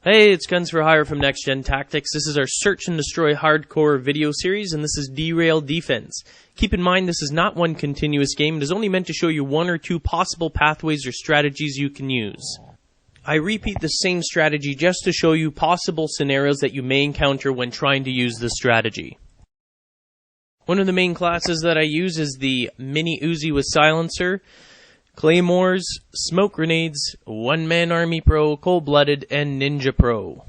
Hey, it's Guns for Hire from NextGenTactics. This is our Search and Destroy Hardcore video series, and this is Derail Defense. Keep in mind, this is not one continuous game. It is only meant to show you one or two possible pathways or strategies you can use. I repeat the same strategy just to show you possible scenarios that you may encounter when trying to use this strategy. One of the main classes that I use is the Mini Uzi with Silencer, Claymores, Smoke Grenades, One-Man Army Pro, Cold-Blooded, and Ninja Pro.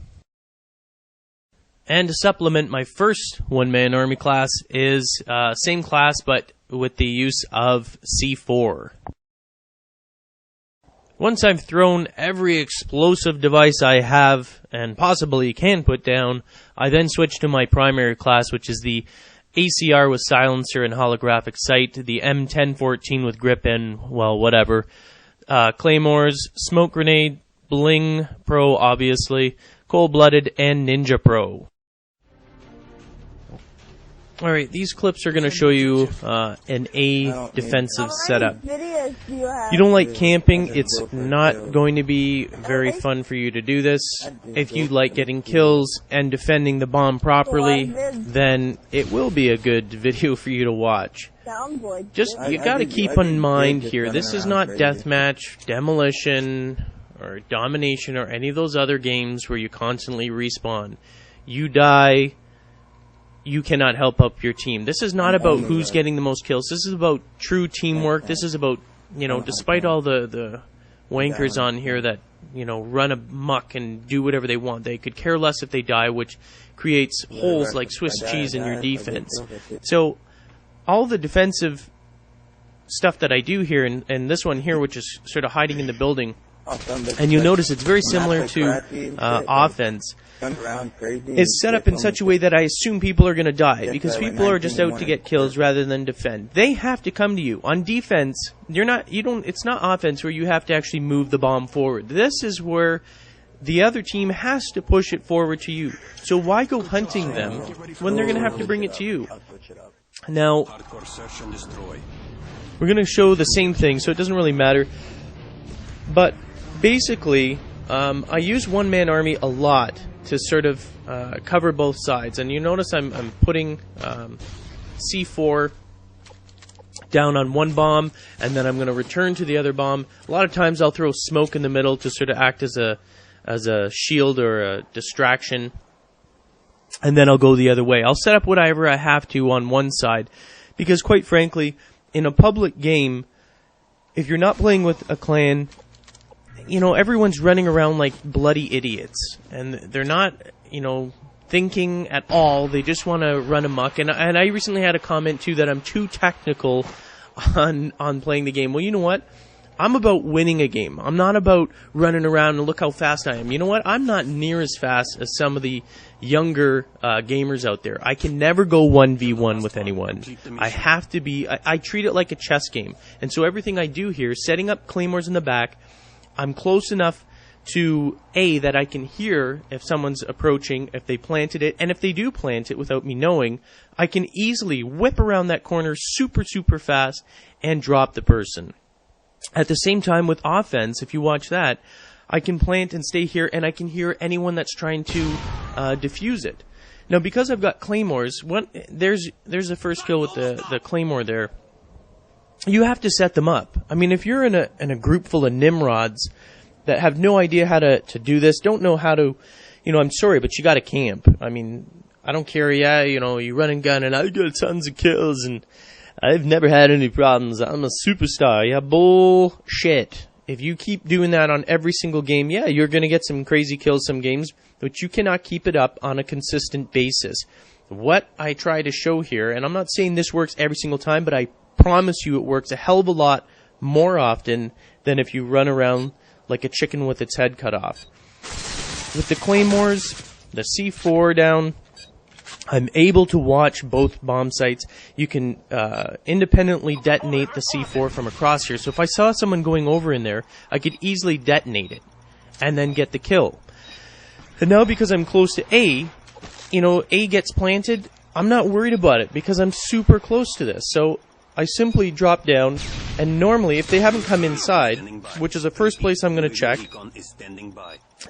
And to supplement my first One-Man Army class is same class but with the use of C4. Once I've thrown every explosive device I have and possibly can put down, I then switch to my primary class, which is the ACR with Silencer and Holographic Sight, the M1014 with Grip and, well, whatever, Claymores, Smoke Grenade, Bling Pro, obviously, Cold-Blooded, and Ninja Pro. Alright, these clips are going to show you an A defensive setup. You don't like camping, it's not going to be very fun for you to do this. If you like getting kills and defending the bomb properly, then it will be a good video for you to watch. Just, you gotta keep in mind here, this is not Deathmatch, Demolition, or Domination, or any of those other games where you constantly respawn. You die, you cannot help up your team. This is not about who's getting the most kills. This is about true teamwork. This is about, you know, despite all the wankers on here that, you know, run amok and do whatever they want, they could care less if they die, which creates holes like Swiss cheese in your defense. So all the defensive stuff that I do here, and this one here, which is sort of hiding in the building, and you'll notice it's very similar to offense, is set up in such a way that I assume people are going to die, because people are just out to get kills rather than defend. They have to come to you. On defense, it's not offense where you have to actually move the bomb forward. This is where the other team has to push it forward to you. So why go hunting them when they're going to have to bring it to you? Now, we're going to show the same thing, so it doesn't really matter. But basically, I use one-man army a lot to sort of cover both sides. And you notice I'm putting C4 down on one bomb, and then I'm going to return to the other bomb. A lot of times I'll throw smoke in the middle to sort of act as a shield or a distraction, and then I'll go the other way. I'll set up whatever I have to on one side, because quite frankly, in a public game, if you're not playing with a clan, you know, everyone's running around like bloody idiots, and they're not, you know, thinking at all. They just want to run amok. And I recently had a comment too that I'm too technical on playing the game. Well, you know what? I'm about winning a game. I'm not about running around and look how fast I am. You know what? I'm not near as fast as some of the younger gamers out there. I can never go 1v1 with anyone. I have to be, I treat it like a chess game. And so everything I do here, setting up claymores in the back, I'm close enough to A, that I can hear if someone's approaching, if they planted it, and if they do plant it without me knowing, I can easily whip around that corner super, super fast and drop the person. At the same time with offense, if you watch that, I can plant and stay here, and I can hear anyone that's trying to defuse it. Now, because I've got claymores, there's the first kill with the claymore there. You have to set them up. I mean, if you're in a group full of Nimrods that have no idea how to do this, don't know how to, you know, I'm sorry, but you got to camp. I mean, I don't care, yeah, you know, you run and gun, and I got tons of kills, and I've never had any problems. I'm a superstar. Yeah, bullshit. If you keep doing that on every single game, yeah, you're going to get some crazy kills some games, but you cannot keep it up on a consistent basis. What I try to show here, and I'm not saying this works every single time, but I promise you it works a hell of a lot more often than if you run around like a chicken with its head cut off. With the claymores, the C4 down, I'm able to watch both bomb sites. You can independently detonate the C4 from across here. So if I saw someone going over in there, I could easily detonate it and then get the kill. And now because I'm close to A, you know, A gets planted, I'm not worried about it because I'm super close to this. So I simply drop down, and normally, if they haven't come inside, which is the first place I'm going to check,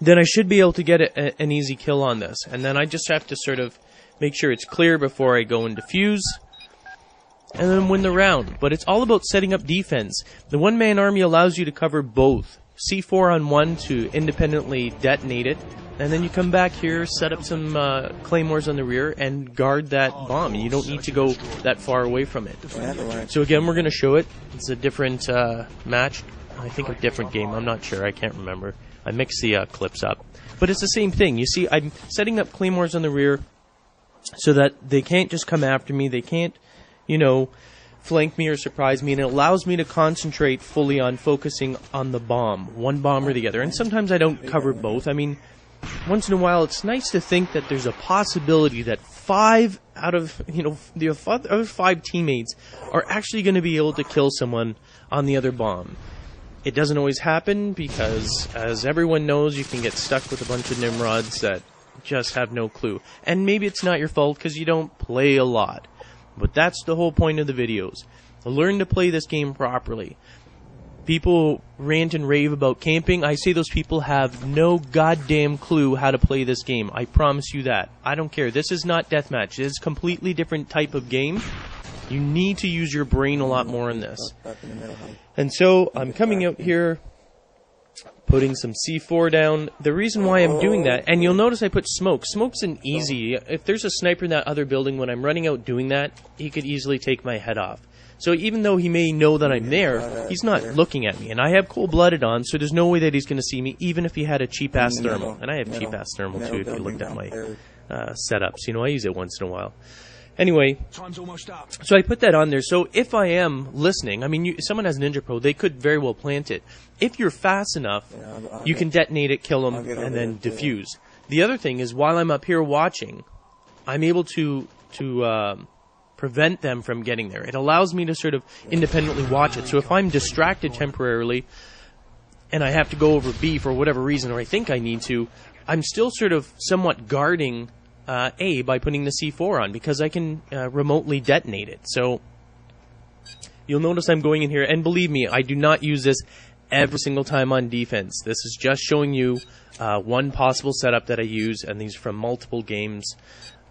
then I should be able to get an easy kill on this. And then I just have to sort of make sure it's clear before I go and defuse, and then win the round. But it's all about setting up defense. The one-man army allows you to cover both. C4 on one to independently detonate it, and then you come back here, set up some claymores on the rear, and guard that bomb. You don't need to go that far away from it. So again, we're going to show it. It's a different match. I think a different game. I'm not sure. I can't remember. I mixed the clips up. But it's the same thing. You see, I'm setting up claymores on the rear so that they can't just come after me. They can't, you know, flank me or surprise me, and it allows me to concentrate fully on focusing on the bomb, one bomb or the other. And sometimes I don't cover both. I mean, once in a while, it's nice to think that there's a possibility that 5 out of, you know, the other 5 teammates are actually going to be able to kill someone on the other bomb. It doesn't always happen because, as everyone knows, you can get stuck with a bunch of Nimrods that just have no clue. And maybe it's not your fault because you don't play a lot. But that's the whole point of the videos. Learn to play this game properly. People rant and rave about camping. I say those people have no goddamn clue how to play this game. I promise you that. I don't care. This is not deathmatch. This is a completely different type of game. You need to use your brain a lot more in this. And so I'm coming out here, putting some C4 down. The reason why I'm doing that, and you'll notice I put smoke. Smoke's an easy. If there's a sniper in that other building, when I'm running out doing that, he could easily take my head off. So even though he may know that I'm there, he's not looking at me. And I have cold-blooded on, so there's no way that he's going to see me, even if he had a cheap-ass thermal. And I have cheap-ass thermal, too, if you looked at my setups. You know, I use it once in a while. Anyway, so I put that on there. So if I am listening, I mean, if someone has Ninja Pro, they could very well plant it. If you're fast enough, you can detonate it, kill them, and then defuse. The other thing is, while I'm up here watching, I'm able to prevent them from getting there. It allows me to sort of independently watch it. So if I'm distracted temporarily, and I have to go over B for whatever reason, or I think I need to, I'm still sort of somewhat guarding A by putting the C4 on, because I can remotely detonate it. So you'll notice I'm going in here, and believe me, I do not use this every single time on defense. This is just showing you one possible setup that I use, and these are from multiple games.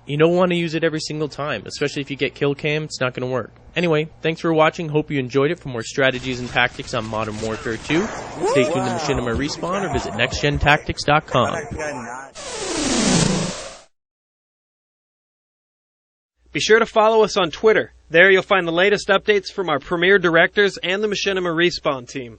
You don't want to use it every single time, especially if you get kill cam. It's not going to work. Anyway, thanks for watching. Hope you enjoyed it. For more strategies and tactics on Modern Warfare 2, stay tuned to Machinima Respawn or visit NextGenTactics.com. Be sure to follow us on Twitter. There you'll find the latest updates from our premier directors and the Machinima Respawn team.